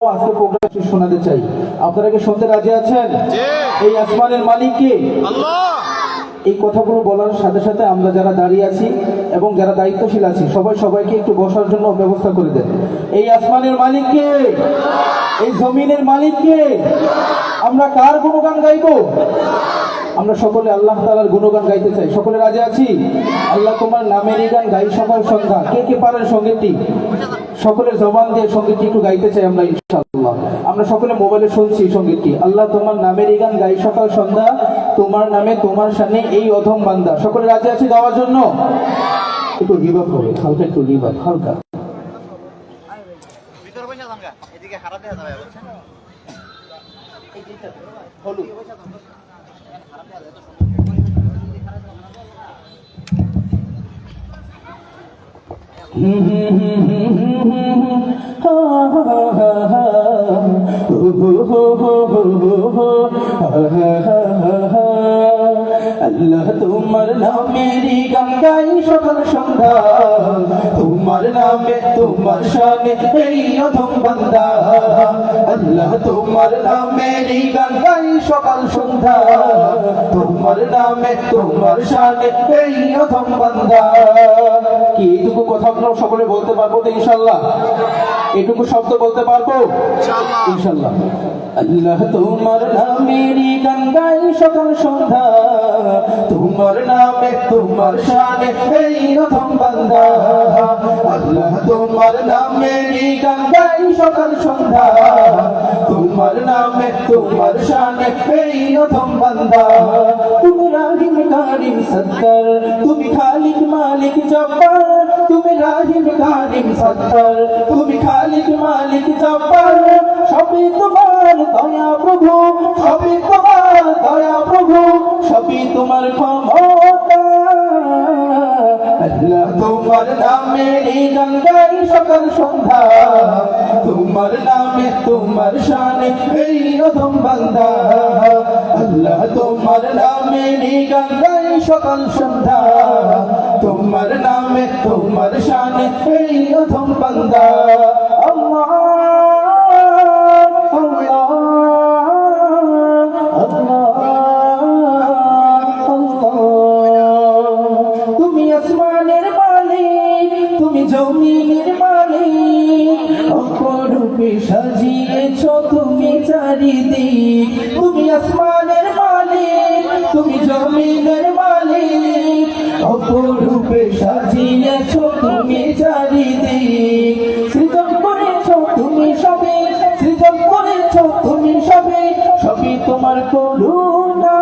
আজকে প্রোগ্রাম শোনাতে চাই। আপনারা কি শুনতে রাজি আছেন? এই আসমানের মালিক কে? আল্লাহ। এই কথাগুলো বলার সাথে সাথে আমরা যারা দাঁড়িয়ে আছি এবং যারা দায়িত্বশীল আছি সবাইকে একটু বসার জন্য ব্যবস্থা করে দেন। এই আসমানের মালিক কে? এই জমিনের মালিক কে? আমরা কার গুণগান গাইবো? আমরা সকলে আল্লাহ তাআলার গুণগান গাইতে চাই। সকলে রাজি আছি? আল্লাহ তোমার নামেরই গান গাই সকাল সন্ধ্যা। কে কে পারেন সঙ্গীতটি? সকলের জবান দিয়ে সঙ্গীতটি একটু গাইতে চাই আমরা ইনশাআল্লাহ। আমরা সকলে মোবাইলে শুনছি সঙ্গীতটি। আল্লাহ তোমার নামেরই গান গাই সকাল সন্ধ্যা, তোমার নামে তোমার শানে এই অধম বান্দা। সকলে রাজি আছি গাওয়ার জন্য? একটু রিভাব হবে, হালকা একটু রিভাব, হালকা। এদিকে হারাতে হবে বলছেন হলুদ আল্লাহ তোমার নামেরই গান গাই সকাল সন্ধ্যা, তোমার নামে তোমার শানে এই অধম বান্দা। আল্লাহ তোমার নামেরই গান গাই সকাল সন্ধ্যা, তোমার নামে তোমার শানে এই অধম বান্দা। কি এইটুকু কথা আপনারা সকলে বলতে পারবো তো ইনশাআল্লাহ? এইটুকু শব্দ বলতে পারবো ইনশাআল্লাহ? আল্লাহ তোমার নামেরই গান গাই সকাল সন্ধ্যা, তোমার নামে তোমার শানে এই অধম বান্দা। আল্লাহ তোমার নামেরই গান গাই সকাল সন্ধ্যা, তোমার নামে তোমার শানে এই অধম বান্দা। তুমি রাহিম কারিম সত্তর, তুমি খালিক মালিক জব্বার, তুমি রাহিম কারিম সত্তর, তুমি খালিক মালিক জব্বার। সবই তোমার দয়া প্রভু, সবই তোমার দয়া প্রভু, সবই তোমার ক্ষমতা। আল্লাহ তোমার নামেরই গান গাই সকাল সন্ধ্যা, তোমার নামে তোমার শানে এই অধম বান্দা। আল্লাহ তোমার নামেরই গান গাই সকাল সন্ধ্যা, তোমার নামে তোমার শানে এই অধম বান্দা। আল্লাহ জমিনের মালিক, অপরূপে সাজিয়েছ তুমি চারিদিক। তুমি আসমানের মালিক, তুমি জমিনের মালিক, অপরূপে সাজিয়েছ তুমি চারিদিক। সৃজন করেছ তুমি সবে, সৃজন করেছ তুমি সবে, সবই তোমার করুণা।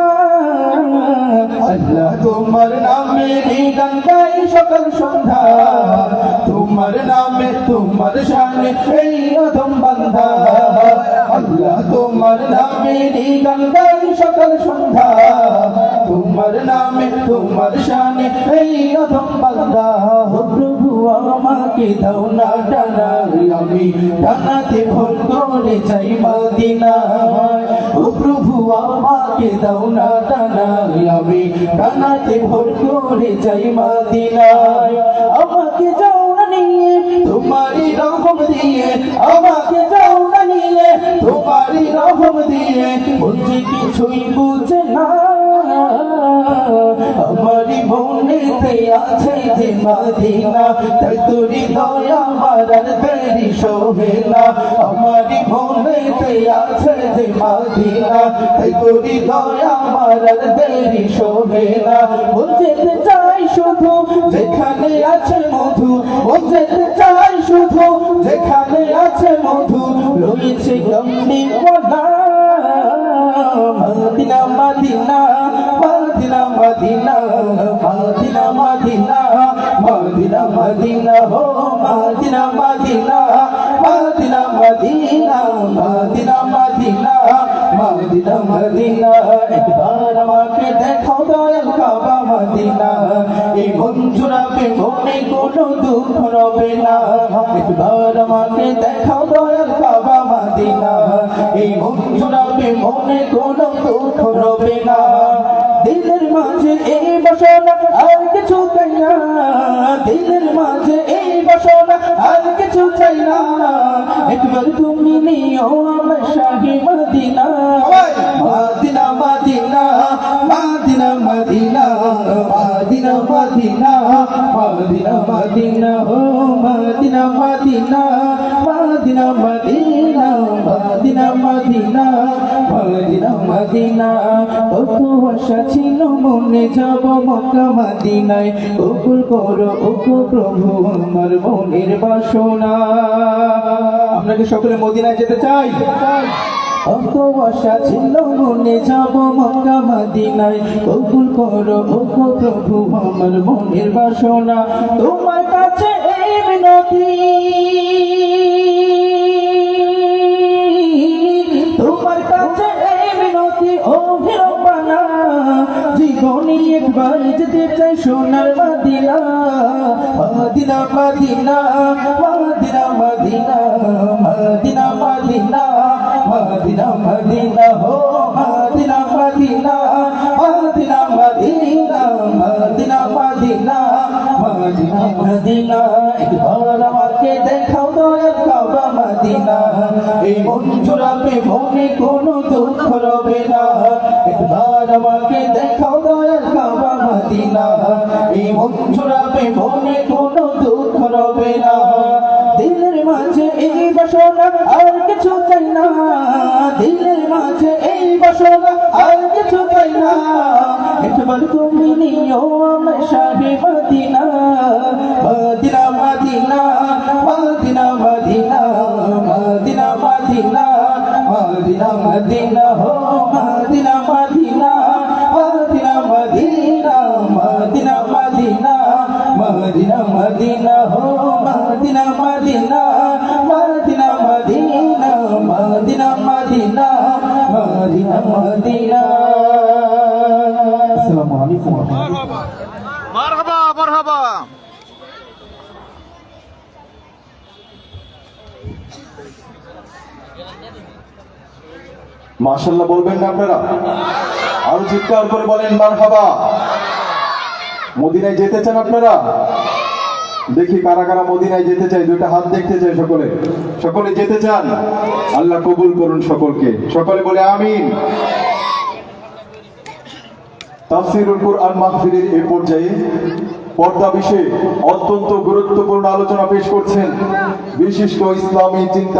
আল্লাহ তোমার নামেরই গান গাই সকাল সন্ধ্যা, তোমার নামে তোমার শানে এই অধম বান্দা। আল্লাহ তোমার নামেরই গান গাই সকাল সন্ধ্যা, তোমার নামে তোমার শানে এই অধম বান্দা। ও প্রভু আমাকে দাও না ডানা, আমি ডানাতে ভর করে চাই মদিনা। ও প্রভু আমাকে দাও না ডানা, আমি ডানাতে ভর করে চাই মদিনায়। আমাকে যাও না নিয়ে তোমারই রহম দিয়ে, আমাকে যাও না নিয়ে তোমারই রহম দিয়ে, বুঝি কিছুই বুঝে না। আমারই মনেতে আছে যে মদিনা, তাই তোরি দয়া আমার দেরি শোভে না। আমারই মনেতে আছে যে মদিনা, তাই তোরি দয়া আমার দেরি শোভে না। যেতে চাই শুধু যেখানে আছে মধু, যেতে চাই শুধু যেখানে আছে মধু, রয়েছে গম্ভীর ওয়াদা। মদিনা মদিনা মদিনা মদিনা মদিনা মদিনা মদিনা মদিনা হো মদিনা মদিনা মদিনা মদিনা মদিনা মদিনা মদিনা মদিনা। একবার আমাকে দেখাও দয়াল কাবা মদিনা, এই মন জুড়াবে মনে কোনো দুঃখ রবে না। একবার আমাকে দেখাও দয়াল কাবা মদিনা, এই মন জুড়াবে মনে কোনো দুঃখ রবে না। দিলের মাঝে এই বাসনা আর কিছু চাই না, দিলের মাঝে এই বাসনা আর কিছু চাই না। একবার তুমি নিও আমার শাহী মদিনা, মদিনা মদিনা মদিনা মদিনা মদিনা মদিনা মদিনা মদিনা ও মদিনা মদিনা মদিনা মদিনা মদিনা মদিনা মদিনা মদিনা। কত আশা ছিল মনে যাব মক্কা মদিনায়, কবুল করো ওগো প্রভু আমার মনের বাসনা। আপনাকে সকলে মদিনায় যেতে চাই। কত আশা ছিল মনে যাব মক্কা মদিনায়, কবুল করো ওগো প্রভু আমার মনের বাসনা। তোমার কাছে এই মিনতি, তোমার কাছে এই মিনতি ও রব্বানা, জীবনে একবার যেতে চাই সোনার মদিনা। মদিনা মদিনা মদিনা মদিনা মদিনা মদিনা মদিনা মদিনা হো মদিনা মদিনা মদিনা মদিনা মদিনা মদিনা মদিনা মদিনা। একবার আমাকে দেখাও দয়ার কাবা মদিনা, এই মন জোড়াবে মনে কোনো দুঃখ রবে না। একবার আমাকে দেখাও দয়ার কাবা মদিনা, এই মন জোড়াবে মনে কোনো দুঃখ রবে না। দিলের মাঝে এই বাসনা আর কিছু চাই না, দিলের মাঝে এই বাসনা আর কিছু চাই না। একবার তুমি নিও আমার শাহী মদিনা, মদিনা মদিনা মদিনা মদিনা মদিনা মদিনা মদিনা মদিনা হো মদিনা মদিনা মদিনা মদিনা মদিনা মদিনা মদিনা মদিনা হো মদিনা মদিনা মদিনা মদিনা মদিনা মদিনা মদিনা মদিনা। আসসালামু আলাইকুম। মারহাবা মারহাবা। মাশাআল্লাহ বলবেন না আপনারা? আরো চিৎকার করে বলেন মারহাবা। মদিনায় যেতে চান আপনারা? দেখি কারা কারা মদিনায় যেতে চাই, দুইটা হাত দেখতে চাই। সকলে সকলে যেতে চান? আল্লাহ কবুল করুন সকলকে। সকলে বলে আমিন। তাফসীরুল কুরআন মাহফিলের এই পর্যায়ে পর্দা বিষয়ে অত্যন্ত গুরুত্বপূর্ণ আলোচনা পেশ করছেন বিশিষ্ট ইসলামী চিন্তা